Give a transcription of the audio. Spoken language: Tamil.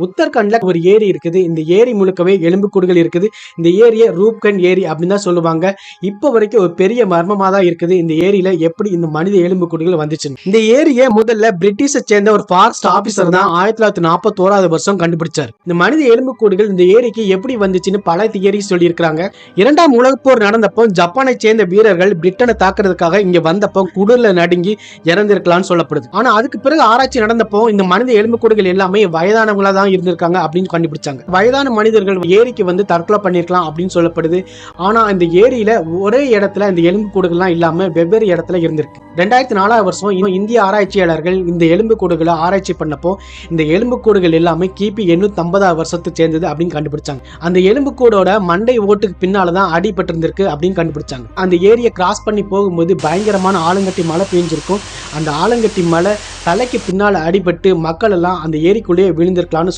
உத்தரகண்ட்ல ஒரு ஏரி இருக்குது. இந்த ஏரி முழுக்கவே எலும்புக்கூடுகள் இருக்குது. இந்த ஏரியை ரூப்கண்ட் ஏரி அப்படின்னு தான் சொல்லுவாங்க. இப்போ வரைக்கும் ஒரு பெரிய மர்மமா தான் இருக்குது. இந்த ஏரியில எப்படி இந்த மனித எலும்புக்கூடுகள் வந்துச்சு? இந்த ஏரியை முதல்ல பிரிட்டிஷை சேர்ந்த ஒரு ஃபாரஸ்ட் ஆபீசர் தான் 1941 வருஷம் கண்டுபிடிச்சார். இந்த மனித எலும்புக்கூடுகள் இந்த ஏரிக்கு எப்படி வந்துச்சுன்னு பல தியரி சொல்லி இருக்காங்க. இரண்டாம் உலகப் போர் நடந்தப்போ ஜப்பானை சேர்ந்த வீரர்கள் பிரிட்டனை தாக்குறதுக்காக இங்க வந்தப்போ குளிர்ல நடுங்கி இறந்திருக்கலாம்னு சொல்லப்படுது. ஆனா அதுக்கு பிறகு ஆராய்ச்சி நடந்தப்போ இந்த மனித எலும்புக்கூடுகள் எல்லாமே வயதானவங்களா தான் இருந்திருக்காங்க அப்படின்னு கண்டுபிடிச்சாங்க. வயதான மனிதர்கள் ஏரிக்கு வந்து தற்கொலை பண்ணிருக்கலாம் அப்படின்னு சொல்லப்படுது. ஆனா இந்த ஏரியில ஒரே இடத்துல இந்த எலும்புக்கூடுகள்லாம் இல்லாம வெவ்வேறு இடத்துல இருந்திருக்கு. 2004 வருஷம் இந்திய ஆராய்ச்சியாளர்கள் இந்த எலும்புக்கூடுகளை ஆராய்ச்சி பண்ணப்போ இந்த எலும்புக்கூடுகள் எல்லாமே கிபி 850 வருஷத்தை சேர்ந்தது அப்படின்னு கண்டுபிடிச்சாங்க. அந்த எலும்புக்கூடோட மண்டை ஓட்டுக்கு பின்னாலதான் அடிபட்டு இருந்திருக்கு அப்படின்னு கண்டுபிடிச்சாங்க. அந்த ஏரியை கிராஸ் பண்ணி போகும்போது பயங்கரமான ஆலங்கட்டி மழை பெஞ்சிருக்கும். அந்த ஆலங்கட்டி மழை தலைக்கு பின்னால அடிபட்டு மக்கள் எல்லாம் அந்த ஏரிக்குள்ளேயே விழுந்திருக்கலாம்னு